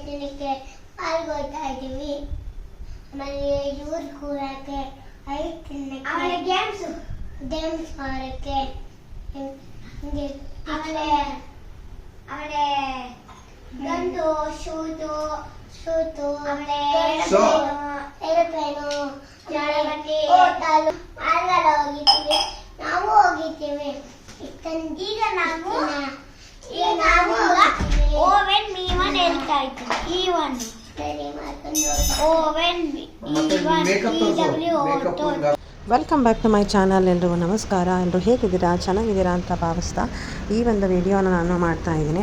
ತಿನ್ನಕ್ಕೆ ಪಾಲ್ಗೊಳ್ತಾ ಇದ್ದೀವಿ. ಆಮೇಲೆ ಇವ್ರು ಕೂರಕ್ಕೆ ಐದು ತಿನ್ನಕ್ಕೆ ಆಮೇಲೆ ಗೇಮ್ಸ್ ಆಡಕ್ಕೆ ಆಮೇಲೆ ಗಂಡು ಶೂಟು ಆಮೇಲೆ ಏರೋಪ್ಲೇನು ಹೋಟೆಲ್ ಮಾಲ್ಗೆಲ್ಲ ಹೋಗಿದ್ದೀವಿ. ನಾವು ಹೋಗಿದ್ದೀವಿ. ಈಗ ನಾವು ಓವೆನ್ ಮೀವನ್ ಹೇಳ್ತಾ ಇದ್ದೀವಿ. ಈವನ್ ಓವೆನ್ welcome back to my channel. ಎಲ್ರಿಗೂ ನಮಸ್ಕಾರ. ಎಲ್ಲರೂ ಹೇಗಿದ್ದೀರಾ? ಚೆನ್ನಾಗಿದ್ದೀರಾ ಅಂತ ಭಾವಿಸ್ತಾ ಈ ಒಂದು ವಿಡಿಯೋನ ನಾನು ಮಾಡ್ತಾ ಇದ್ದೀನಿ.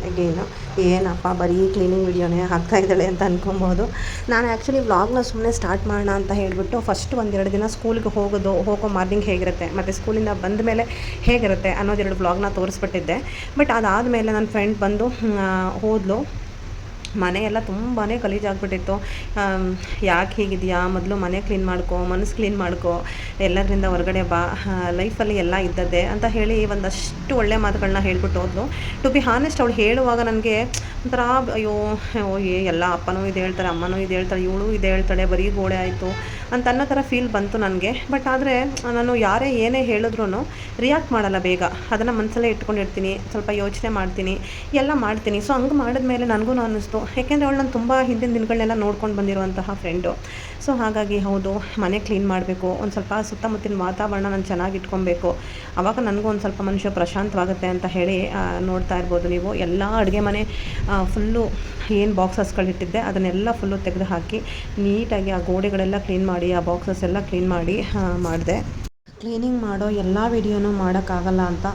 ಈಗೇನು ಏನಪ್ಪ ಬರೀ ಕ್ಲೀನಿಂಗ್ ವಿಡಿಯೋನೇ ಹಾಕ್ತಾಯಿದ್ದಾಳೆ ಅಂತ ಅಂದ್ಕೊಬೋದು. ನಾನು ಆ್ಯಕ್ಚುಲಿ ವ್ಲಾಗ್ನ ಸುಮ್ಮನೆ ಸ್ಟಾರ್ಟ್ ಮಾಡೋಣ ಅಂತ ಹೇಳಿಬಿಟ್ಟು ಫಸ್ಟ್ ಒಂದೆರಡು ದಿನ ಸ್ಕೂಲ್ಗೆ ಹೋಗೋ ಮಾರ್ನಿಂಗ್ ಹೇಗಿರುತ್ತೆ ಮತ್ತು ಸ್ಕೂಲಿಂದ ಬಂದ ಮೇಲೆ ಹೇಗಿರುತ್ತೆ ಅನ್ನೋದೆರಡು ವ್ಲಾಗ್ನ ತೋರಿಸ್ಬಿಟ್ಟಿದ್ದೆ. ಬಟ್ ಅದಾದಮೇಲೆ ನನ್ನ ಫ್ರೆಂಡ್ ಬಂದು ಹೋದ್ಲು. ಮನೆಯೆಲ್ಲ ತುಂಬಾ ಗಲೀಜಾಗ್ಬಿಟ್ಟಿತ್ತು. ಯಾಕೆ ಹೀಗಿದೆಯಾ, ಮೊದಲು ಮನೆ ಕ್ಲೀನ್ ಮಾಡ್ಕೊ, ಮನಸ್ಸು ಕ್ಲೀನ್ ಮಾಡ್ಕೊ, ಎಲ್ಲದರಿಂದ ಹೊರಗಡೆ ಬಾ, ಲೈಫಲ್ಲಿ ಎಲ್ಲ ಇದ್ದದ್ದೇ ಅಂತ ಹೇಳಿ ಒಂದಷ್ಟು ಒಳ್ಳೆ ಮಾತುಗಳನ್ನ ಹೇಳ್ಬಿಟ್ಟು ಹೋದ್ಲು. ಟು ಬಿ ಹಾನೆಸ್ಟ್ ಅವಳು ಹೇಳುವಾಗ ನನಗೆ ಒಂಥರ ಅಯ್ಯೋ ಎಲ್ಲ ಅಪ್ಪನೂ ಇದು ಹೇಳ್ತಾರೆ, ಅಮ್ಮನೂ ಇದು ಹೇಳ್ತಾಳೆ, ಇವಳು ಇದು ಹೇಳ್ತಾಳೆ, ಬರೀ ಗೋಡೆ ಆಯಿತು ಅಂತ ಅನ್ನೋ ಥರ ಫೀಲ್ ಬಂತು ನನಗೆ. ಬಟ್ ಆದರೆ ನಾನು ಯಾರೇ ಏನೇ ಹೇಳಿದ್ರೂ ರಿಯಾಕ್ಟ್ ಮಾಡಲ್ಲ ಬೇಗ. ಅದನ್ನು ಮನಸ್ಸಲ್ಲೇ ಇಟ್ಕೊಂಡಿರ್ತೀನಿ, ಸ್ವಲ್ಪ ಯೋಚನೆ ಮಾಡ್ತೀನಿ, ಎಲ್ಲ ಮಾಡ್ತೀನಿ. ಸೊ ಹಂಗೆ ಮಾಡಿದ್ಮೇಲೆ ನನಗೂ ಅನ್ನಿಸ್ತು, ಯಾಕೆಂದರೆ ಅವಳು ನಾನು ತುಂಬ ಹಿಂದಿನ ದಿನಗಳನ್ನೆಲ್ಲ ನೋಡ್ಕೊಂಡು ಬಂದಿರುವಂತಹ ಫ್ರೆಂಡು. ಸೊ ಹಾಗಾಗಿ ಹೌದು, ಮನೆ ಕ್ಲೀನ್ ಮಾಡಬೇಕು, ಒಂದು ಸ್ವಲ್ಪ ಸುತ್ತಮುತ್ತಲಿನ ವಾತಾವರಣ ನಾನು ಚೆನ್ನಾಗಿ ಇಟ್ಕೊಬೇಕು, ಆವಾಗ ನನಗೂ ಒಂದು ಸ್ವಲ್ಪ ಮನುಷ್ಯ ಪ್ರಶಾಂತವಾಗುತ್ತೆ ಅಂತ ಹೇಳಿ ನೋಡ್ತಾ ಇರ್ಬೋದು ನೀವು. ಎಲ್ಲ ಅಡುಗೆ ಮನೆ ಫುಲ್ಲು ಏನು ಬಾಕ್ಸಸ್ಗಳಿಟ್ಟಿದ್ದೆ ಅದನ್ನೆಲ್ಲ ಫುಲ್ಲು ತೆಗೆದು ಹಾಕಿ ನೀಟಾಗಿ ಆ ಗೋಡೆಗಳೆಲ್ಲ ಕ್ಲೀನ್ ಮಾಡಿ ಆ ಬಾಕ್ಸಸ್ ಎಲ್ಲ ಕ್ಲೀನ್ ಮಾಡಿ ಮಾಡಿದೆ. ಕ್ಲೀನಿಂಗ್ ಮಾಡೋ ಎಲ್ಲ ವಿಡಿಯೋನೂ ಮಾಡೋಕ್ಕಾಗಲ್ಲ ಅಂತ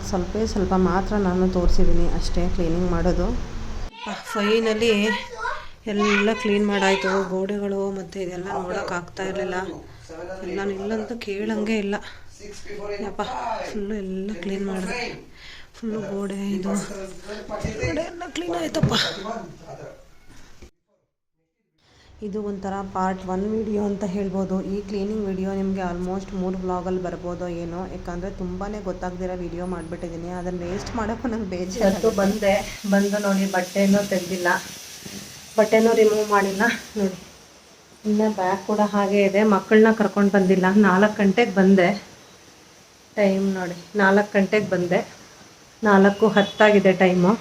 ಸ್ವಲ್ಪ ಮಾತ್ರ ನಾನು ತೋರಿಸಿದ್ದೀನಿ ಅಷ್ಟೇ ಕ್ಲೀನಿಂಗ್ ಮಾಡೋದು. ಫೈನಲಿ ಎಲ್ಲ ಕ್ಲೀನ್ ಮಾಡಾಯಿತು. ಗೋಡೆಗಳು ಮತ್ತು ಇದೆಲ್ಲ ನೋಡೋಕ್ಕಾಗ್ತಾ ಇರಲಿಲ್ಲ. ಎಲ್ಲ ಇಲ್ಲಂತೂ ಕೇಳಂಗೆ ಇಲ್ಲ ಯಪ್ಪ. ಫುಲ್ಲು ಎಲ್ಲ ಕ್ಲೀನ್ ಮಾಡಿದೆ. ಫುಲ್ಲು ಗೋಡೆ ಎಲ್ಲ ಕ್ಲೀನ್ ಆಯ್ತಪ್ಪ. ಇದು ಒಂಥರ ಪಾರ್ಟ್ 1 ವಿಡಿಯೋ ಅಂತ ಹೇಳ್ಬೋದು. ಈ ಕ್ಲೀನಿಂಗ್ ವಿಡಿಯೋ ನಿಮಗೆ ಆಲ್ಮೋಸ್ಟ್ 3 ವ್ಲಾಗಲ್ಲಿ ಬರ್ಬೋದೋ ಏನೋ, ಯಾಕಂದರೆ ತುಂಬಾ ಗೊತ್ತಾಗ್ದಿರೋ ವಿಡಿಯೋ ಮಾಡಿಬಿಟ್ಟಿದ್ದೀನಿ. ಅದನ್ನು ವೇಸ್ಟ್ ಮಾಡೋಕ್ಕೂ ನಂಗೆ ಬೇಜಾರು. ಬಂದು ನೋಡಿ, ಬಟ್ಟೆನೂ ತೆಗೆದಿಲ್ಲ, ಬಟ್ಟೆನೂ ರಿಮೂವ್ ಮಾಡಿಲ್ಲ ನೋಡಿ. ಇನ್ನು ಬ್ಯಾಗ್ ಕೂಡ ಹಾಗೆ ಇದೆ. ಮಕ್ಕಳನ್ನ ಕರ್ಕೊಂಡು ಬಂದಿಲ್ಲ. 4 ಗಂಟೆಗೆ ಬಂದೆ. ಟೈಮ್ ನೋಡಿ, 4 ಗಂಟೆಗೆ ಬಂದೆ. 4:10 ಟೈಮು.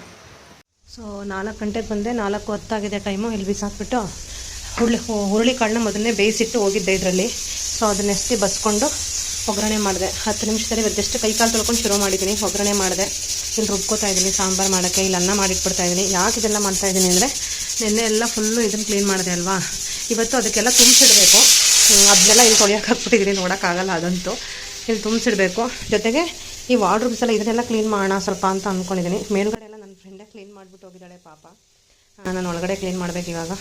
ಸೊ 4 ಗಂಟೆಗೆ ಬಂದೆ, 4:10 ಟೈಮು. ಇಲ್ಲಿ ಬಿಸಾಕ್ಬಿಟ್ಟು ಹುರುಳಿಕಾಳನ್ನ ಮೊದಲನೇ ಬೇಯಿಸಿಟ್ಟು ಹೋಗಿದ್ದೆ ಇದರಲ್ಲಿ. ಸೊ ಅದನ್ನೆಸ್ತಿ ಬಸ್ಕೊಂಡು ಒಗ್ಗರಣೆ ಮಾಡಿದೆ. 10 ನಿಮಿಷದಲ್ಲಿ ಜಸ್ಟ್ ಕೈಕಾಲು ತೊಳ್ಕೊಂಡು ಶುರು ಮಾಡಿದ್ದೀನಿ. ಒಗ್ಗರಣೆ ಮಾಡಿದೆ. ಇಲ್ಲಿ ರುಬ್ಕೋತಾ ಇದ್ದೀನಿ ಸಾಂಬಾರು ಮಾಡೋಕ್ಕೆ. ಇಲ್ಲಿ ಅನ್ನ ಮಾಡಿಟ್ಬಿಡ್ತಾ ಇದ್ದೀನಿ. ಯಾಕೆ ಇದೆಲ್ಲ ಮಾಡ್ತಾಯಿದ್ದೀನಿ ಅಂದರೆ, ನೆನ್ನೆ ಎಲ್ಲ ಫುಲ್ಲು ಇದನ್ನು ಕ್ಲೀನ್ ಮಾಡಿದೆ ಅಲ್ವಾ, ಇವತ್ತು ಅದಕ್ಕೆಲ್ಲ ತುಂಬಿಸಿಡಬೇಕು. ಅದನ್ನೆಲ್ಲ ಇಲ್ಲಿ ತೊಳೆಯೋಕೆ ಹಾಕ್ಬಿಟ್ಟಿದ್ದೀನಿ, ನೋಡೋಕ್ಕಾಗಲ್ಲ ಅದಂತೂ. ಇಲ್ಲಿ ತುಂಬಿಸಿಡಬೇಕು. ಜೊತೆಗೆ ಈ ವಾರ್ಡ್ರೂಮ್ಸ್ ಎಲ್ಲ ಇದನ್ನೆಲ್ಲ ಕ್ಲೀನ್ ಮಾಡೋಣ ಸ್ವಲ್ಪ ಅಂತ ಅಂದ್ಕೊಂಡಿದ್ದೀನಿ. ಮೇಲ್ಗಡೆ ಎಲ್ಲ ನನ್ನ ಫ್ರೆಂಡೇ ಕ್ಲೀನ್ ಮಾಡಿಬಿಟ್ಟು ಹೋಗಿದ್ದಾಳೆ ಪಾಪ. ನಾನು ಒಳಗಡೆ ಕ್ಲೀನ್ ಮಾಡಬೇಕು ಇವಾಗ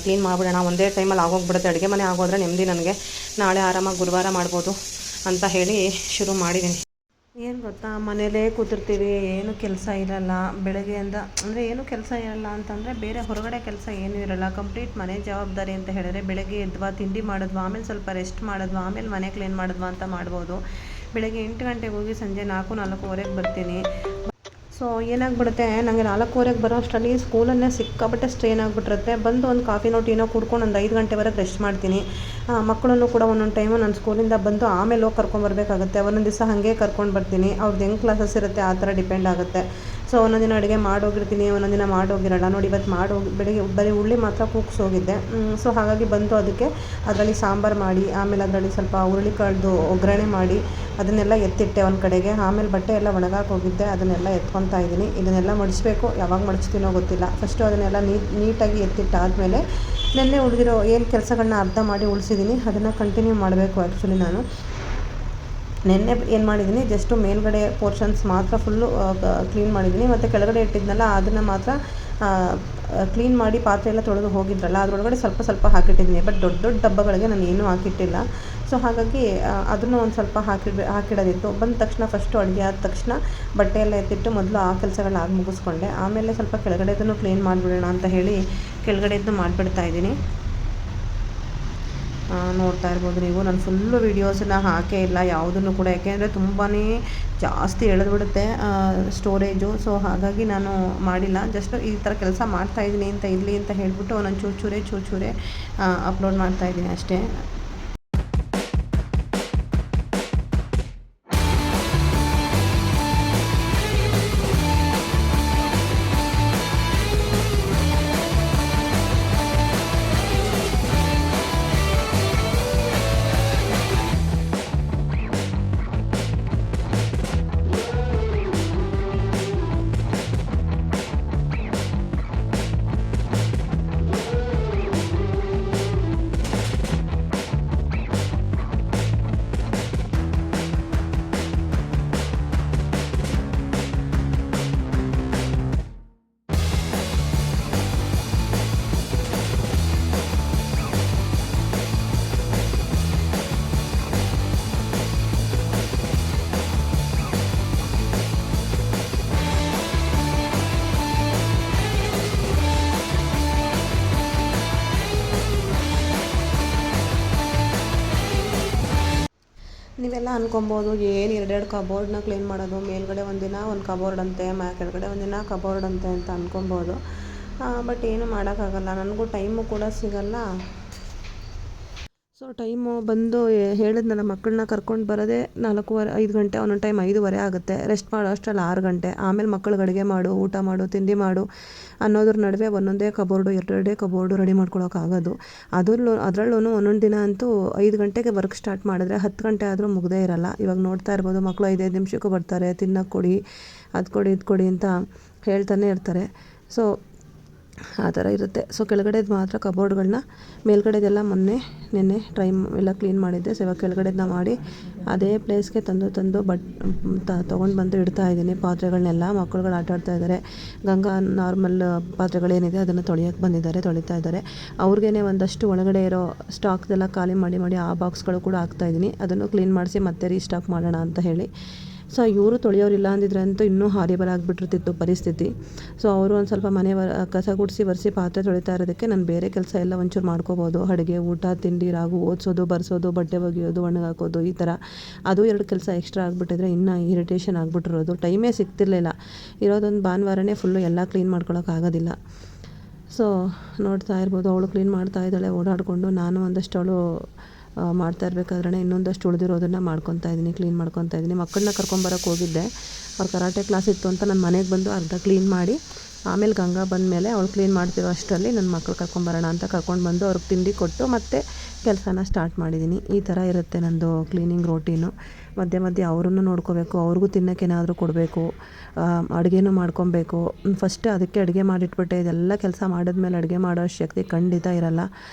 ಕ್ಲೀನ್ ಮಾಡಿಬಿಡೋಣ. ಒಂದೇ ಟೈಮಲ್ಲಿ ಆಗೋಗ್ಬಿಡುತ್ತೆ. ಅಡುಗೆ ಮನೆ ಆಗೋದ್ರೆ ನೆಮ್ಮದಿ ನನಗೆ. ನಾಳೆ ಆರಾಮಾಗಿ ಗುರುವಾರ ಮಾಡ್ಬೋದು ಅಂತ ಹೇಳಿ ಶುರು ಮಾಡಿದ್ದೀನಿ. ಏನು ಗೊತ್ತಾ, ಮನೇಲೇ ಕೂತಿರ್ತೀವಿ, ಏನು ಕೆಲಸ ಇರಲ್ಲ ಬೆಳಗ್ಗೆಯಿಂದ. ಅಂದರೆ ಏನು ಕೆಲಸ ಇರಲ್ಲ ಅಂತಂದರೆ ಬೇರೆ ಹೊರಗಡೆ ಕೆಲಸ ಏನೂ ಇರಲ್ಲ. ಕಂಪ್ಲೀಟ್ ಮನೆ ಜವಾಬ್ದಾರಿ ಅಂತ ಹೇಳಿದ್ರೆ ಬೆಳಗ್ಗೆ ಎದ್ವಾ, ತಿಂಡಿ ಮಾಡಿದ್ವಾ, ಆಮೇಲೆ ಸ್ವಲ್ಪ ರೆಸ್ಟ್ ಮಾಡಿದ್ವಾ, ಆಮೇಲೆ ಮನೆ ಕ್ಲೀನ್ ಮಾಡಿದ್ವಾ ಅಂತ ಮಾಡ್ಬೋದು. ಬೆಳಗ್ಗೆ 8 ಗಂಟೆಗೆ ಹೋಗಿ ಸಂಜೆ 4-4:15 ಬರ್ತೀನಿ. ಸೊ ಏನಾಗ್ಬಿಡುತ್ತೆ, ನನಗೆ 4:15 ಬರೋ ಅಷ್ಟರಲ್ಲಿ ಸ್ಕೂಲನ್ನೇ ಸಿಕ್ಕಾಬಟ್ಟೆ ಸ್ಟ್ರೇನ್ ಆಗಿಬಿಟ್ಟಿರುತ್ತೆ. ಬಂದು ಒಂದು ಕಾಫಿನೋ ಟೀನೋ ಕುಡ್ಕೊಂಡು ಒಂದು 5 ಗಂಟೆವರೆಗೆ ರೆಸ್ಟ್ ಮಾಡ್ತೀನಿ. ಮಕ್ಕಳನ್ನು ಕೂಡ ಒಂದೊಂದು ಟೈಮು ನಾನು ಸ್ಕೂಲಿಂದ ಬಂದು ಆಮೇಲೆ ಹೋಗಿ ಕರ್ಕೊಂಬರ್ಬೇಕಾಗುತ್ತೆ. ಒಂದೊಂದು ದಿವಸ ಹಾಗೆ ಕರ್ಕೊಂಡು ಬರ್ತೀನಿ. ಅವ್ರದ್ದು ಹೆಂಗೆ ಕ್ಲಾಸಸ್ ಇರುತ್ತೆ ಆ ಥರ ಡಿಪೆಂಡ್ ಆಗುತ್ತೆ. ಸೊ ಒಂದೊಂದು ದಿನ ಅಡುಗೆ ಮಾಡೋಗಿರ್ತೀನಿ, ಒಂದೊಂದು ದಿನ ಮಾಡೋಗಿರಲ್ಲ. ನೋಡಿ ಇವತ್ತು ಬೆಳಗ್ಗೆ ಬರೀ ಉಳ್ಳಿ ಮಾತ್ರ ಕೂಗ್ಸೋಗಿದ್ದೆ. ಸೊ ಹಾಗಾಗಿ ಬಂದು ಅದರಲ್ಲಿ ಸಾಂಬಾರು ಮಾಡಿ, ಆಮೇಲೆ ಅದರಲ್ಲಿ ಸ್ವಲ್ಪ ಹುರುಳಿಕಾಳ್ದು ಒಗ್ಗರಣೆ ಮಾಡಿ ಅದನ್ನೆಲ್ಲ ಎತ್ತಿಟ್ಟೆ ಒಂದು ಕಡೆಗೆ. ಆಮೇಲೆ ಬಟ್ಟೆ ಎಲ್ಲ ಒಣಗಾಕಿ ಹೋಗಿದ್ದೆ, ಅದನ್ನೆಲ್ಲ ಎತ್ಕೊತಾ ಇದ್ದೀನಿ. ಇದನ್ನೆಲ್ಲ ಮಡಿಸ್ಬೇಕು, ಯಾವಾಗ ಮಡಿಸ್ತೀನೋ ಗೊತ್ತಿಲ್ಲ. ಫಸ್ಟು ಅದನ್ನೆಲ್ಲ ನೀಟಾಗಿ ಎತ್ತಿಟ್ಟಾದಮೇಲೆ ನೆನ್ನೆ ಉಳಿದಿರೋ ಏನು ಕೆಲಸಗಳನ್ನ ಅರ್ಧ ಮಾಡಿ ಉಳಿಸಿದ್ದೀನಿ ಅದನ್ನು ಕಂಟಿನ್ಯೂ ಮಾಡಬೇಕು. ಆ್ಯಕ್ಚುಲಿ ನಾನು ನೆನ್ನೆ ಏನು ಮಾಡಿದ್ದೀನಿ, ಜಸ್ಟು ಮೇಲ್ಗಡೆ ಪೋರ್ಷನ್ಸ್ ಮಾತ್ರ ಫುಲ್ಲು ಕ್ಲೀನ್ ಮಾಡಿದ್ದೀನಿ. ಮತ್ತು ಕೆಳಗಡೆ ಇಟ್ಟಿದ್ನಲ್ಲ ಅದನ್ನು ಮಾತ್ರ ಕ್ಲೀನ್ ಮಾಡಿ ಪಾತ್ರೆ ಎಲ್ಲ ತೊಳೆದು ಹೋಗಿದ್ರಲ್ಲ ಅದರೊಳಗಡೆ ಸ್ವಲ್ಪ ಹಾಕಿಟ್ಟಿದ್ದೀನಿ. ಬಟ್ ದೊಡ್ಡ ಡಬ್ಬಗಳಿಗೆ ನಾನು ಏನೂ ಹಾಕಿಟ್ಟಿಲ್ಲ. ಸೊ ಹಾಗಾಗಿ ಅದನ್ನು ಒಂದು ಸ್ವಲ್ಪ ಹಾಕಿಡೋದಿತ್ತು. ಬಂದ ತಕ್ಷಣ ಫಸ್ಟು ಅಡುಗೆ ಆದ ತಕ್ಷಣ ಬಟ್ಟೆ ಎಲ್ಲ ಎತ್ತಿಟ್ಟು ಮೊದಲು ಆ ಕೆಲಸಗಳನ್ನ ಮುಗಿಸ್ಕೊಂಡೆ. ಆಮೇಲೆ ಸ್ವಲ್ಪ ಕೆಳಗಡೆದನ್ನು ಕ್ಲೀನ್ ಮಾಡಿಬಿಡೋಣ ಅಂತ ಹೇಳಿ ಕೆಳಗಡೆದನ್ನು ಮಾಡಿಬಿಡ್ತಾಯಿದ್ದೀನಿ. ನೋಡ್ತಾ ಇರ್ಬೋದು ನೀವು. ನಾನು ಫುಲ್ಲು ವೀಡಿಯೋಸನ್ನ ಹಾಕೇ ಇಲ್ಲ ಯಾವುದನ್ನು ಕೂಡ, ಯಾಕೆಂದರೆ ತುಂಬಾ ಜಾಸ್ತಿ ಎಳೆದ್ಬಿಡುತ್ತೆ ಸ್ಟೋರೇಜು. ಸೊ ಹಾಗಾಗಿ ನಾನು ಮಾಡಿಲ್ಲ. ಜಸ್ಟ್ ಈ ಥರ ಕೆಲಸ ಮಾಡ್ತಾಯಿದ್ದೀನಿ ಅಂತ ಇರಲಿ ಅಂತ ಹೇಳಿಬಿಟ್ಟು ನಾನು ಚೂರು ಚೂರೇ ಅಪ್ಲೋಡ್ ಮಾಡ್ತಾಯಿದ್ದೀನಿ ಅಷ್ಟೇ. ನೀವೆಲ್ಲ ಅನ್ಕೊಬೋದು ಏನು ಎರಡೆರಡು ಕಬೋರ್ಡ್ನ ಕ್ಲೀನ್ ಮಾಡೋದು, ಮೇಲ್ಗಡೆ ಒಂದಿನ ಒಂದು ಕಬೋರ್ಡ್ ಅಂತೆ, ಕೆಳಗಡೆ ಒಂದಿನ ಕಬೋರ್ಡ್ ಅಂತೆ ಅಂತ ಅನ್ಕೊಬೋದು. ಬಟ್ ಏನು ಮಾಡೋಕ್ಕಾಗಲ್ಲ, ನನಗೂ ಟೈಮು ಕೂಡ ಸಿಗಲ್ಲ. ಸೊ ಟೈಮು ಬಂದು ಹೇಳಿದ್ನಲ್ಲ, ಮಕ್ಕಳನ್ನ ಕರ್ಕೊಂಡು ಬರೋದೇ 4:30 5 ಗಂಟೆ, ಒಂದೊಂದು ಟೈಮ್ 5:30 ಆಗುತ್ತೆ. ರೆಸ್ಟ್ ಮಾಡೋ ಅಷ್ಟರಲ್ಲಿ 6 ಗಂಟೆ. ಆಮೇಲೆ ಮಕ್ಕಳಿಗೆ ಅಡುಗೆ ಮಾಡು, ಊಟ ಮಾಡು, ತಿಂಡಿ ಮಾಡು ಅನ್ನೋದ್ರ ನಡುವೆ ಒಂದೊಂದೇ ಕಬೋರ್ಡು, ಎರಡೆರಡೇ ಕಬೋರ್ಡು ರೆಡಿ ಮಾಡ್ಕೊಳೋಕ್ಕಾಗೋದು. ಅದರಲ್ಲೂ ಒಂದೊಂದು ದಿನ ಅಂತೂ 5 ಗಂಟೆಗೆ ವರ್ಕ್ ಸ್ಟಾರ್ಟ್ ಮಾಡಿದ್ರೆ 10 ಗಂಟೆ ಆದರೂ ಮುಗ್ದೇ ಇರಲ್ಲ. ಇವಾಗ ನೋಡ್ತಾ ಇರ್ಬೋದು, ಮಕ್ಕಳು 5 ನಿಮಿಷಕ್ಕೂ ಬರ್ತಾರೆ, ತಿನ್ನೋಕ್ಕೆ ಕೊಡಿ, ಅದು ಕೊಡಿ, ಇದು ಕೊಡಿ ಅಂತ ಹೇಳ್ತಾನೆ ಇರ್ತಾರೆ. ಸೊ ಆ ಥರ ಇರುತ್ತೆ. ಸೊ ಕೆಳಗಡೆದು ಮಾತ್ರ ಕಬೋರ್ಡ್ಗಳನ್ನ, ಮೇಲ್ಗಡೆದೆಲ್ಲ ನಿನ್ನೆ ಎಲ್ಲ ಕ್ಲೀನ್ ಮಾಡಿದ್ದೆ. ಸೊ ಇವಾಗ ಕೆಳಗಡೆದನ್ನ ಮಾಡಿ ಅದೇ ಪ್ಲೇಸ್ಗೆ ತಂದು ತೊಗೊಂಡು ಬಂದು ಇಡ್ತಾ ಇದ್ದೀನಿ ಪಾತ್ರೆಗಳನ್ನೆಲ್ಲ. ಮಕ್ಕಳುಗಳು ಆಟ ಆಡ್ತಾ ಇದ್ದಾರೆ. ಗಂಗಾ ನಾರ್ಮಲ್ ಪಾತ್ರೆಗಳೇನಿದೆ ಅದನ್ನು ತೊಳಿತಾ ಇದ್ದಾರೆ. ಅವ್ರಿಗೇನೆ ಒಂದಷ್ಟು ಒಳಗಡೆ ಇರೋ ಸ್ಟಾಕ್ದೆಲ್ಲ ಖಾಲಿ ಮಾಡಿ ಆ ಬಾಕ್ಸ್ಗಳು ಕೂಡ ಹಾಕ್ತಾಯಿದ್ದೀನಿ. ಅದನ್ನು ಕ್ಲೀನ್ ಮಾಡಿಸಿ ಮತ್ತೆ ರೀಸ್ಟಾಕ್ ಮಾಡೋಣ ಅಂತ ಹೇಳಿ. ಸೊ ಇವರು ತೊಳೆಯೋರಿಲ್ಲ ಅಂದಿದ್ರೆ ಅಂತೂ ಇನ್ನೂ ಹಾರಿಬಲ್ ಆಗಿಬಿಟ್ಟಿರ್ತಿತ್ತು ಪರಿಸ್ಥಿತಿ. ಸೊ ಅವರು ಒಂದು ಸ್ವಲ್ಪ ಮನೆ ಕಸ ಗುಡಿಸಿ ಒರೆಸಿ ಪಾತ್ರೆ ತೊಳಿತಾ ಇರೋದಕ್ಕೆ ನಾನು ಬೇರೆ ಕೆಲಸ ಎಲ್ಲ ಒಂಚೂರು ಮಾಡ್ಕೋಬೋದು. ಅಡುಗೆ, ಊಟ, ತಿಂಡಿ, ರಾಗು, ಓದಿಸೋದು, ಬರ್ಸೋದು, ಬಟ್ಟೆ ಒಗೆಯೋದು, ಒಣಗಾಕೋದು, ಈ ಥರ ಅದು 2 ಕೆಲಸ ಎಕ್ಸ್ಟ್ರಾ ಆಗಿಬಿಟ್ಟಿದ್ರೆ ಇನ್ನೂ ಇರಿಟೇಷನ್ ಆಗಿಬಿಟ್ಟಿರೋದು. ಟೈಮೇ ಸಿಗ್ತಿರ್ಲಿಲ್ಲ. ಇರೋದೊಂದು ಭಾನುವಾರನೇ ಫುಲ್ಲು ಎಲ್ಲ ಕ್ಲೀನ್ ಮಾಡ್ಕೊಳಕ್ಕಾಗೋದಿಲ್ಲ. ಸೊ ನೋಡ್ತಾ ಇರ್ಬೋದು, ಅವಳು ಕ್ಲೀನ್ ಮಾಡ್ತಾ ಇದ್ದಾಳೆ ಓಡಾಡಿಕೊಂಡು. ನಾನು ಒಂದಷ್ಟು ಅವಳು ಮಾಡ್ತಾ ಇರಬೇಕಾದ್ರೆ ಇನ್ನೊಂದಷ್ಟು ಉಳಿದಿರೋದನ್ನು ಕ್ಲೀನ್ ಮಾಡ್ಕೊತಾ ಇದ್ದೀನಿ. ಮಕ್ಕಳನ್ನ ಕರ್ಕೊಂಬರೋಕ್ಕೆ ಹೋಗಿದ್ದೆ. ಅವ್ರು ಕರಾಟೆ ಕ್ಲಾಸ್ ಇತ್ತು ಅಂತ ನಾನು ಮನೆಗೆ ಬಂದು ಅರ್ಧ ಕ್ಲೀನ್ ಮಾಡಿ, ಆಮೇಲೆ ಗಂಗಾ ಬಂದಮೇಲೆ ಅವಳು ಕ್ಲೀನ್ ಮಾಡ್ತಿರೋ ಅಷ್ಟರಲ್ಲಿ ನನ್ನ ಮಕ್ಕಳು ಕರ್ಕೊಂಬರೋಣ ಅಂತ ಕರ್ಕೊಂಡು ಬಂದು ಅವ್ರಿಗೆ ತಿಂಡಿ ಕೊಟ್ಟು ಮತ್ತೆ ಕೆಲಸನ ಸ್ಟಾರ್ಟ್ ಮಾಡಿದ್ದೀನಿ. ಈ ಥರ ಇರುತ್ತೆ ನನ್ನದು ಕ್ಲೀನಿಂಗ್ ರೋಟೀನು. ಮಧ್ಯೆ ಅವ್ರನ್ನೂ ನೋಡ್ಕೋಬೇಕು, ಅವ್ರಿಗೂ ತಿನ್ನೋಕ್ಕೆ ಏನಾದರೂ ಕೊಡಬೇಕು, ಅಡುಗೆನೂ ಮಾಡ್ಕೊಬೇಕು. ಫಸ್ಟ್ ಅದಕ್ಕೆ ಅಡುಗೆ ಮಾಡಿಟ್ಬಿಟ್ಟೆ. ಇದೆಲ್ಲ ಕೆಲಸ ಮಾಡಿದ್ಮೇಲೆ ಅಡುಗೆ ಮಾಡೋ ಶಕ್ತಿ ಖಂಡಿತ ಇರಲ್ಲ.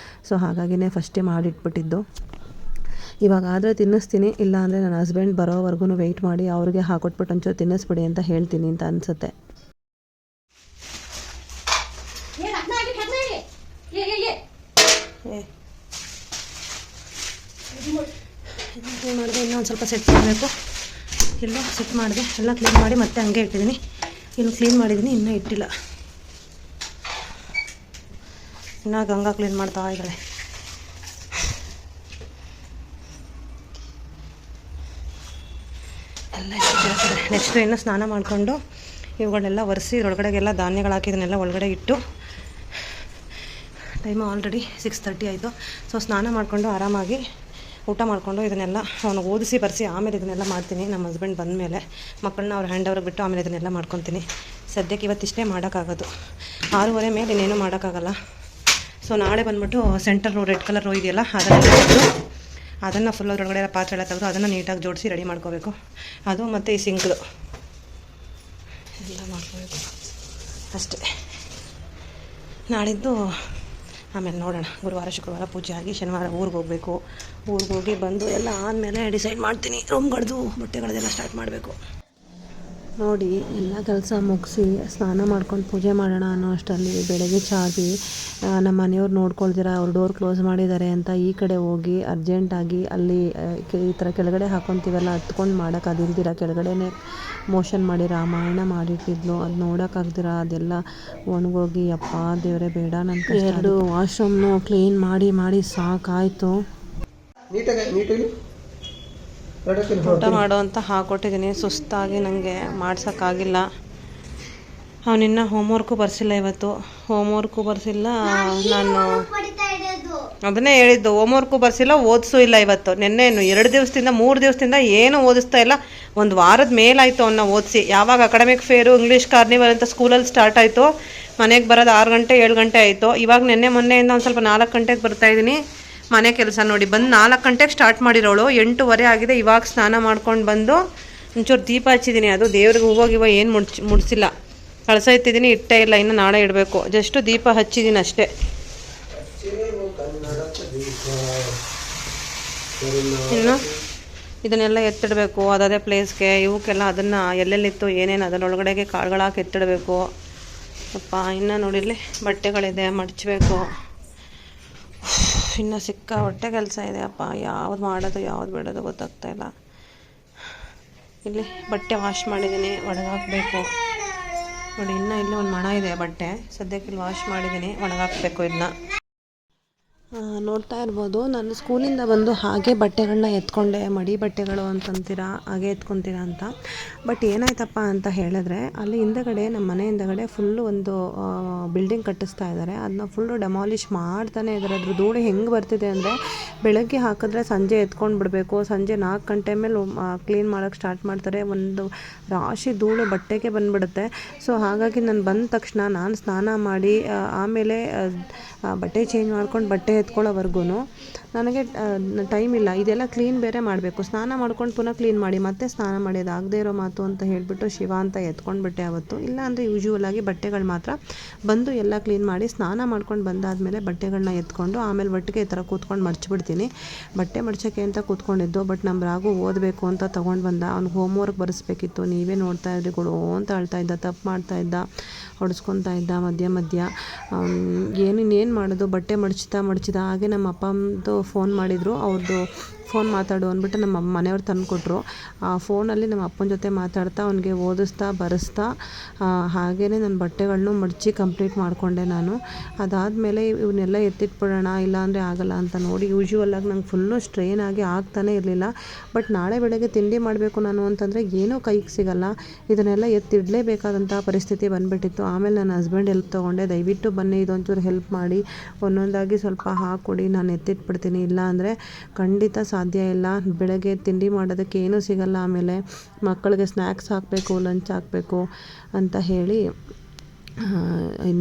ಸೊ ಹಾಗಾಗಿನೇ ಫಸ್ಟೇ ಮಾಡಿಟ್ಬಿಟ್ಟಿದ್ದು. ಇವಾಗಾದರೆ ತಿನ್ನಿಸ್ತೀನಿ, ಇಲ್ಲ ಅಂದರೆ ನನ್ನ ಹಸ್ಬೆಂಡ್ ಬರೋವರೆಗೂ ವೆಯ್ಟ್ ಮಾಡಿ ಅವ್ರಿಗೆ ಹಾಕೊಟ್ಬಿಟ್ಟು ಒಂಚೂರು ತಿನ್ನಿಸ್ಬಿಡಿ ಅಂತ ಹೇಳ್ತೀನಿ ಅಂತ ಅನಿಸುತ್ತೆ. ಮಾಡಿದೆ, ಇನ್ನೂ ಒಂದು ಸ್ವಲ್ಪ ಸೆಟ್ ಮಾಡಬೇಕು. ಎಲ್ಲೋ ಸೆಟ್ ಮಾಡಿದೆ, ಎಲ್ಲ ಕ್ಲೀನ್ ಮಾಡಿ ಮತ್ತೆ ಹಂಗೆ ಇಟ್ಟಿದ್ದೀನಿ. ಇನ್ನು ಕ್ಲೀನ್ ಮಾಡಿದ್ದೀನಿ, ಇನ್ನೂ ಇಟ್ಟಿಲ್ಲ. ಇನ್ನೂ ಗಂಗಾ ಕ್ಲೀನ್ ಮಾಡ್ತಾ ಇದ್ದಾಳೆ. ಎಲ್ಲ ಇಟ್ಟಿದ್ದಾರೆ. ನೆಕ್ಸ್ಟು ಇನ್ನೂ ಸ್ನಾನ ಮಾಡಿಕೊಂಡು ಇವುಗಳನ್ನೆಲ್ಲ ಒರೆಸಿ ಇದ್ರೊಳಗಡೆಗೆಲ್ಲ ಧಾನ್ಯಗಳು ಹಾಕಿದನ್ನೆಲ್ಲ ಒಳಗಡೆ ಇಟ್ಟು, ಟೈಮು ಆಲ್ರೆಡಿ 6:30 ಆಯಿತು. ಸೊ ಸ್ನಾನ ಮಾಡಿಕೊಂಡು ಆರಾಮಾಗಿ ಊಟ ಮಾಡಿಕೊಂಡು ಇದನ್ನೆಲ್ಲ ಅವನಿಗೆ ಓದಿಸಿ ಬರೆಸಿ ಆಮೇಲೆ ಇದನ್ನೆಲ್ಲ ಮಾಡ್ತೀನಿ. ನಮ್ಮ ಹಸ್ಬೆಂಡ್ ಬಂದ ಮೇಲೆ ಮಕ್ಕಳನ್ನ ಅವ್ರ ಹ್ಯಾಂಡ್ ಓವರ್ಗೆ ಬಿಟ್ಟು ಆಮೇಲೆ ಇದನ್ನೆಲ್ಲ ಮಾಡ್ಕೊತೀನಿ. ಸದ್ಯಕ್ಕೆ ಇವತ್ತಿಷ್ಟೇ ಮಾಡೋಕ್ಕಾಗೋದು. 6:30 ಮೇಲೆ ಇನ್ನೇನು ಮಾಡೋಕ್ಕಾಗಲ್ಲ. ಸೊ ನಾಳೆ ಬಂದ್ಬಿಟ್ಟು ಸೆಂಟರ್ ರೆಡ್ ಕಲರ್ ಇದೆಯಲ್ಲ, ಅದನ್ನು ಫುಲ್ ಅದರೊಳಗಡೆ ಪಾತ್ರೆ ಎಲ್ಲ ತೆಗೆದು ಅದನ್ನು ನೀಟಾಗಿ ಜೋಡಿಸಿ ರೆಡಿ ಮಾಡ್ಕೋಬೇಕು. ಅದು ಮತ್ತು ಈ ಸಿಂಕ್ದು ಎಲ್ಲ ಮಾಡ್ಕೋಬೇಕು ಅಷ್ಟೇ. ನಾಳಿದ್ದು ಆಮೇಲೆ ನೋಡೋಣ. ಗುರುವಾರ ಶುಕ್ರವಾರ ಪೂಜೆ ಆಗಿ ಶನಿವಾರ ಊರಿಗೆ ಹೋಗಿ ಬಂದು ಎಲ್ಲ ಆದಮೇಲೆ ಡಿಸೈಡ್ ಮಾಡ್ತೀನಿ. ರೂಮ್ಗಳದ್ದು ಬಟ್ಟೆಗಳದೆಲ್ಲ ಸ್ಟಾರ್ಟ್ ಮಾಡಬೇಕು. ನೋಡಿ, ಎಲ್ಲ ಕೆಲಸ ಮುಗಿಸಿ ಸ್ನಾನ ಮಾಡ್ಕೊಂಡು ಪೂಜೆ ಮಾಡೋಣ ಅನ್ನೋ ಅಷ್ಟರಲ್ಲಿ ಬೆಳಗ್ಗೆ ಚಾಗಿ ನಮ್ಮ ಮನೆಯವ್ರು ನೋಡ್ಕೊಳ್ದಿರ ಅವ್ರು ಡೋರ್ ಕ್ಲೋಸ್ ಮಾಡಿದ್ದಾರೆ ಅಂತ ಈ ಕಡೆ ಹೋಗಿ ಅರ್ಜೆಂಟಾಗಿ ಅಲ್ಲಿ ಈ ಥರ ಕೆಳಗಡೆ ಹಾಕ್ಕೊತೀವಲ್ಲ, ಹತ್ಕೊಂಡು ಮಾಡೋಕ್ಕಾದಿಲ್ದಿರ ಕೆಳಗಡೆನೇ ಮೋಷನ್ ಮಾಡಿ ರಾಮಾಯಣ ಮಾಡಿಟ್ಟಿದ್ಲು. ಅದು ನೋಡೋಕ್ಕಾಗ್ದಿರ ಅದೆಲ್ಲ ಒಣಗೋಗಿ ಅಪ್ಪ ದೇವರೇ ಬೇಡ ನನ್ನ 2 ವಾಶ್ರೂಮ್ನು ಕ್ಲೀನ್ ಮಾಡಿ ಸಾಕಾಯಿತು. ಊಟ ಮಾಡು ಅಂತ ಹಾಕ್ಕೊಟ್ಟಿದ್ದೀನಿ. ಸುಸ್ತಾಗಿ ನನಗೆ ಮಾಡ್ಸೋಕ್ಕಾಗಿಲ್ಲ. ಅವನಿನ್ನ ಹೋಮ್ವರ್ಕು ಬರ್ಸಿಲ್ಲ. ಇವತ್ತು ಹೋಮ್ವರ್ಕು ಬರ್ಸಿಲ್ಲ. ನಾನು ಅದನ್ನೇ ಹೇಳಿದ್ದು, ಹೋಮ್ವರ್ಕು ಬರ್ಸಿಲ್ಲ, ಓದಿಸೂ ಇಲ್ಲ ಇವತ್ತು. ನಿನ್ನೆನು 2 ದಿವಸದಿಂದ 3 ದಿವಸದಿಂದ ಏನೂ ಓದಿಸ್ತಾ ಇಲ್ಲ. ಒಂದು ವಾರದ ಮೇಲಾಯಿತು ಅವನ್ನ ಓದಿಸಿ. ಯಾವಾಗ ಅಕಾಡೆಮಿಕ್ ಫೇರು, ಇಂಗ್ಲೀಷ್ ಕಾರ್ನಿವಲ್ ಅಂತ ಸ್ಕೂಲಲ್ಲಿ ಸ್ಟಾರ್ಟ್ ಆಯಿತು, ಮನೆಗೆ ಬರೋದು 6 ಗಂಟೆ 7 ಗಂಟೆ ಆಯಿತು. ಇವಾಗ ಮೊನ್ನೆಯಿಂದ ಒಂದು ಸ್ವಲ್ಪ 4 ಗಂಟೆಗೆ ಬರ್ತಾಯಿದ್ದೀನಿ. ಮನೆ ಕೆಲಸ ನೋಡಿ, ಬಂದು 4 ಗಂಟೆಗೆ ಸ್ಟಾರ್ಟ್ ಮಾಡಿರೋಳು, 8:15 ಆಗಿದೆ. ಇವಾಗ ಸ್ನಾನ ಮಾಡ್ಕೊಂಡು ಬಂದು ಒಂಚೂರು ದೀಪ ಹಚ್ಚಿದ್ದೀನಿ. ಅದು ದೇವ್ರಿಗೆ ಹೂವು ಏನು ಮುಡಿಸಿಲ್ಲ. ಕಳಸ ಇಟ್ಟಿದ್ದೀನಿ, ಇಟ್ಟೇ ಇಲ್ಲ, ಇನ್ನು ನಾಳೆ ಇಡಬೇಕು. ಜಸ್ಟು ದೀಪ ಹಚ್ಚಿದ್ದೀನಿ ಅಷ್ಟೇ. ಇನ್ನು ಇದನ್ನೆಲ್ಲ ಎತ್ತಿಡಬೇಕು ಅದೇ ಪ್ಲೇಸ್ಗೆ. ಇವಕ್ಕೆಲ್ಲ ಅದನ್ನು ಎಲ್ಲೆಲ್ಲಿತ್ತು ಏನೇನು ಅದರೊಳಗಡೆಗೆ ಕಾಳುಗಳು ಹಾಕಿ ಎತ್ತಿಡಬೇಕು. ಅಪ್ಪ ಇನ್ನು ನೋಡಿರಲಿ ಬಟ್ಟೆಗಳಿದೆ, ಮಡಚಬೇಕು. ಇನ್ನು ಹೊಟ್ಟೆ ಕೆಲಸ ಇದೆ ಅಪ್ಪ. ಯಾವ್ದು ಮಾಡೋದು ಯಾವ್ದು ಬಿಡೋದು ಗೊತ್ತಾಗ್ತಾ ಇಲ್ಲ. ಇಲ್ಲಿ ಬಟ್ಟೆ ವಾಶ್ ಮಾಡಿದ್ದೀನಿ, ಒಣಗಾಕಬೇಕು ನೋಡಿ. ಇನ್ನೂ ಇಲ್ಲಿ ಒಂದು ಮಣ ಇದೆ ಬಟ್ಟೆ, ಸದ್ಯಕ್ಕೆ ಇಲ್ಲಿ ವಾಶ್ ಮಾಡಿದ್ದೀನಿ, ಒಣಗಾಕಬೇಕು ಇದನ್ನ. ನೋಡ್ತಾ ಇರ್ಬೋದು, ನಾನು ಸ್ಕೂಲಿಂದ ಬಂದು ಹಾಗೆ ಬಟ್ಟೆಗಳನ್ನ ಎತ್ಕೊಂಡೆ. ಮಡಿ ಬಟ್ಟೆಗಳು ಅಂತಂತೀರಾ, ಹಾಗೆ ಎತ್ಕೊತೀರಾ ಅಂತ. ಬಟ್ ಏನಾಯ್ತಪ್ಪ ಅಂತ ಹೇಳಿದ್ರೆ, ಅಲ್ಲಿ ಹಿಂದಗಡೆ ನಮ್ಮ ಮನೆ ಹಿಂದಗಡೆ ಫುಲ್ಲು ಒಂದು ಬಿಲ್ಡಿಂಗ್ ಕಟ್ಟಿಸ್ತಾ ಇದ್ದಾರೆ. ಅದನ್ನ ಫುಲ್ಲು ಡೆಮಾಲಿಷ್ ಮಾಡ್ತಾನೆ ಇದ್ದಾರೆ. ಅದ್ರ ಧೂಳು ಹೆಂಗೆ ಬರ್ತಿದೆ ಅಂದರೆ, ಬೆಳಗ್ಗೆ ಹಾಕಿದ್ರೆ ಸಂಜೆ ಎತ್ಕೊಂಡು ಬಿಡಬೇಕು. ಸಂಜೆ 4 ಗಂಟೆ ಮೇಲೆ ಕ್ಲೀನ್ ಮಾಡೋಕ್ಕೆ ಸ್ಟಾರ್ಟ್ ಮಾಡ್ತಾರೆ. ಒಂದು ರಾಶಿ ಧೂಳು ಬಟ್ಟೆಗೆ ಬಂದುಬಿಡುತ್ತೆ. ಸೊ ಹಾಗಾಗಿ ನಾನು ಬಂದ ತಕ್ಷಣ ನಾನು ಸ್ನಾನ ಮಾಡಿ ಆಮೇಲೆ ಬಟ್ಟೆ ಚೇಂಜ್ ಮಾಡ್ಕೊಂಡು ಬಟ್ಟೆ ಎತ್ಕೊಳ್ಳೋವರೆಗೂ ನನಗೆ ಟೈಮ್ ಇಲ್ಲ. ಇದೆಲ್ಲ ಕ್ಲೀನ್ ಬೇರೆ ಮಾಡಬೇಕು. ಸ್ನಾನ ಮಾಡ್ಕೊಂಡು ಪುನಃ ಕ್ಲೀನ್ ಮಾಡಿ ಮತ್ತೆ ಸ್ನಾನ ಮಾಡಿ, ಅದಾಗದೇ ಇರೋ ಮಾತು ಅಂತ ಹೇಳಿಬಿಟ್ಟು ಶಿವ ಅಂತ ಎತ್ಕೊಂಡ್ಬಿಟ್ಟೆ ಅವತ್ತು. ಇಲ್ಲ ಅಂದರೆ ಯೂಶ್ವಲಾಗಿ ಬಟ್ಟೆಗಳು ಮಾತ್ರ ಬಂದು ಎಲ್ಲ ಕ್ಲೀನ್ ಮಾಡಿ ಸ್ನಾನ ಮಾಡ್ಕೊಂಡು ಬಂದಾದಮೇಲೆ ಬಟ್ಟೆಗಳನ್ನ ಎತ್ಕೊಂಡು ಆಮೇಲೆ ಒಟ್ಟಿಗೆ ಈ ಥರ ಕೂತ್ಕೊಂಡು ಮಡ್ಚಿಬಿಡ್ತೀನಿ. ಬಟ್ಟೆ ಮಡ್ಚೋಕ್ಕೆ ಅಂತ ಕೂತ್ಕೊಂಡಿದ್ದು. ಬಟ್ ನಮ್ಮ ರಾಗು ಓದಬೇಕು ಅಂತ ತೊಗೊಂಡು ಬಂದ. ಅವ್ನಿಗೆ ಹೋಮ್ವರ್ಕ್ ಬರೆಸ್ಬೇಕಿತ್ತು. ನೀವೇ ನೋಡ್ತಾ ಇದ್ರಿ, ಕೊಡು ಅಂತ ಅಳ್ತಾ ಇದ್ದ, ತಪ್ಪು ಮಾಡ್ತಾ ಇದ್ದ, ಹೊಡೆಸ್ಕೊತಾ ಇದ್ದ ಮಧ್ಯ. ಏನೇನು ಮಾಡೋದು, ಬಟ್ಟೆ ಮಡ್ಚಿದ ಹಾಗೆ ನಮ್ಮ ಅಪ್ಪಂದು ಫೋನ್ ಮಾಡಿದರು. ಅವ್ರದ್ದು ಫೋನ್ ಮಾತಾಡು ಅಂದ್ಬಿಟ್ಟು ನಮ್ಮ ಮನೆಯವ್ರು ತಂದು ಕೊಟ್ಟರು. ಆ ಫೋನಲ್ಲಿ ನಮ್ಮ ಅಪ್ಪನ ಜೊತೆ ಮಾತಾಡ್ತಾ ಅವನಿಗೆ ಓದಿಸ್ತಾ ಬರೆಸ್ತಾ ಹಾಗೆಯೇ ನನ್ನ ಬಟ್ಟೆಗಳನ್ನೂ ಮಡಚಿ ಕಂಪ್ಲೀಟ್ ಮಾಡಿಕೊಂಡೆ ನಾನು. ಅದಾದಮೇಲೆ ಇವನ್ನೆಲ್ಲ ಎತ್ತಿಟ್ಬಿಡೋಣ, ಇಲ್ಲಾಂದರೆ ಆಗಲ್ಲ ಅಂತ ನೋಡಿ ಯೂಶ್ವಲಾಗಿ ನಂಗೆ ಫುಲ್ಲು ಸ್ಟ್ರೈನ್ ಆಗಿ ಆಗ್ತಾನೇ ಇರಲಿಲ್ಲ. ಬಟ್ ನಾಳೆ ಬೆಳಗ್ಗೆ ತಿಂಡಿ ಮಾಡಬೇಕು ನಾನು ಅಂತಂದರೆ ಏನೂ ಕೈಗೆ ಸಿಗಲ್ಲ. ಇದನ್ನೆಲ್ಲ ಎತ್ತಿಡಲೇಬೇಕಾದಂಥ ಪರಿಸ್ಥಿತಿ ಬಂದುಬಿಟ್ಟಿತ್ತು. ಆಮೇಲೆ ನನ್ನ ಹಸ್ಬೆಂಡ್ ಹೆಲ್ಪ್ ತೊಗೊಂಡೆ. ದಯವಿಟ್ಟು ಬನ್ನಿ, ಇದೊಂಚೂರು ಹೆಲ್ಪ್ ಮಾಡಿ, ಒಂದೊಂದಾಗಿ ಸ್ವಲ್ಪ ಹಾಕ್ಕೊಡಿ, ನಾನು ಎತ್ತಿಟ್ಬಿಡ್ತೀನಿ. ಇಲ್ಲ ಅಂದರೆ ಖಂಡಿತ ಸಾಧ್ಯ ಇಲ್ಲ. ಬೆಳಗ್ಗೆ ತಿಂಡಿ ಮಾಡೋದಕ್ಕೆ ಏನೂ ಸಿಗಲ್ಲ. ಆಮೇಲೆ ಮಕ್ಕಳಿಗೆ ಸ್ನ್ಯಾಕ್ಸ್ ಹಾಕಬೇಕು, ಲಂಚ್ ಹಾಕಬೇಕು ಅಂತ ಹೇಳಿ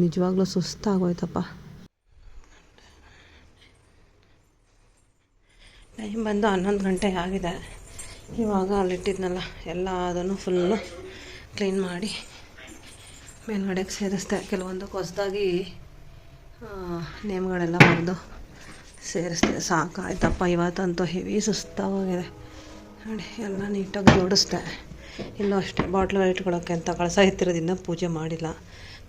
ನಿಜವಾಗ್ಲೂ ಸುಸ್ತಾಗೋಯ್ತಪ್ಪ. ಟೈಮ್ ಬಂದು 11 ಗಂಟೆ ಆಗಿದೆ. ಇವಾಗ ಅಲ್ಲಿಟ್ಟಿದ್ನಲ್ಲ ಎಲ್ಲ ಅದನ್ನು ಫುಲ್ಲು ಕ್ಲೀನ್ ಮಾಡಿ ಮೇಲ್ಗಡೆಗೆ ಸೇರಿಸ್ದೆ. ಕೆಲವೊಂದಕ್ಕೆ ಹೊಸದಾಗಿ ನೇಮ್ಗಳೆಲ್ಲ ಬರೆದು ಸೇರಿಸ್ದೆ. ಸಾಕಾಯ್ತಪ್ಪ, ಇವತ್ತಂತೂ ಹೆವಿ ಸುಸ್ತಾಗೋಗಿದೆ ನೋಡಿ. ಎಲ್ಲ ನೀಟಾಗಿ ಜೋಡಿಸ್ದೆ. ಇಲ್ಲೂ ಅಷ್ಟೇ ಬಾಟ್ಲಲ್ಲಿ ಇಟ್ಕೊಳ್ಳೋಕ್ಕೆ ಅಂತ ಕಳಸ ಎತ್ತಿರೋದ್ರಿಂದ ಪೂಜೆ ಮಾಡಿಲ್ಲ.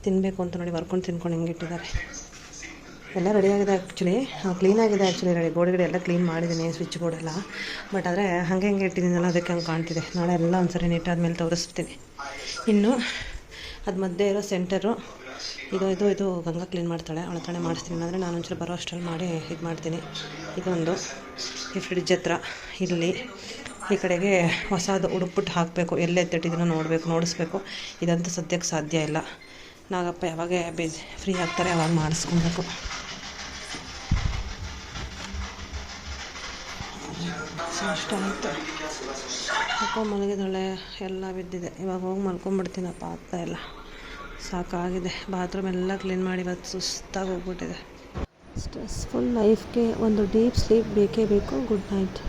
ತಿನ್ನಬೇಕು ಅಂತ ನೋಡಿ ಬರ್ಕೊಂಡು ತಿನ್ಕೊಂಡು ಹಿಂಗೆ ಇಟ್ಟಿದ್ದಾರೆ. ಎಲ್ಲ ರೆಡಿಯಾಗಿದೆ ಆ್ಯಕ್ಚುಲಿ, ಕ್ಲೀನಾಗಿದೆ ಆ್ಯಕ್ಚುಲಿ. ಗೋಡೆಗಡೆ ಎಲ್ಲ ಕ್ಲೀನ್ ಮಾಡಿದ್ದೀನಿ, ಸ್ವಿಚ್ ಬೋರ್ಡೆಲ್ಲ. ಬಟ್ ಆದರೆ ಹಾಗೆ ಇಟ್ಟಿದ್ದೀನಲ್ಲ, ಅದಕ್ಕೆ ಹಂಗೆ ಕಾಣ್ತಿದೆ. ನಾಳೆ ಎಲ್ಲ ಒಂದ್ಸರಿ ನೀಟಾದ್ಮೇಲೆ ತೋರಿಸ್ತೀನಿ. ಇನ್ನು ಅದು ಮಧ್ಯೆ ಇರೋ ಸೆಂಟರು ಇದು ಗಂಗಾ ಕ್ಲೀನ್ ಮಾಡ್ತಾಳೆ, ಅವಳ ಹತ್ರನೇ ಮಾಡಿಸ್ತೀನಿ. ಅಂದರೆ ನಾನು ಒಂಚೂರು ಬರೋ ಅಷ್ಟರಲ್ಲಿ ಮಾಡಿ ಇದು ಮಾಡ್ತೀನಿ. ಇದೊಂದು ಈ ಫ್ರಿಡ್ಜ್ ಹತ್ರ ಇಲ್ಲಿ ಈ ಕಡೆಗೆ ಹೊಸದು ಉಡುಕ್ಬಿಟ್ಟು ಹಾಕಬೇಕು. ಎಲ್ಲೇ ಎತ್ತಿಟ್ಟಿದ್ದೀನೋ ನೋಡಿಸ್ಬೇಕು. ಇದಂತೂ ಸದ್ಯಕ್ಕೆ ಸಾಧ್ಯ ಇಲ್ಲ. ನಾಗಪ್ಪ ಯಾವಾಗ ಫ್ರೀ ಆಗ್ತಾರೆ ಅವಾಗ ಮಾಡಿಸ್ಕೊಬೇಕು. ಅಷ್ಟ ಆಯಿತು. ಮಲಗಿದೊಳೆ ಎಲ್ಲ ಬಿದ್ದಿದೆ. ಇವಾಗ ಹೋಗಿ ಮಲ್ಕೊಂಡ್ಬಿಡ್ತೀನಪ್ಪ, ಆಗ್ತಾ ಇಲ್ಲ, ಸಾಕಾಗಿದೆ. ಬಾತ್ರೂಮ್ ಎಲ್ಲ ಕ್ಲೀನ್ ಮಾಡಿ ಇವತ್ತು ಸುಸ್ತಾಗಿ ಹೋಗ್ಬಿಟ್ಟಿದೆ. ಸ್ಟ್ರೆಸ್ಫುಲ್ ಲೈಫ್ಗೆ ಒಂದು ಡೀಪ್ ಸ್ಲೀಪ್ ಬೇಕೇ ಬೇಕು. Good night.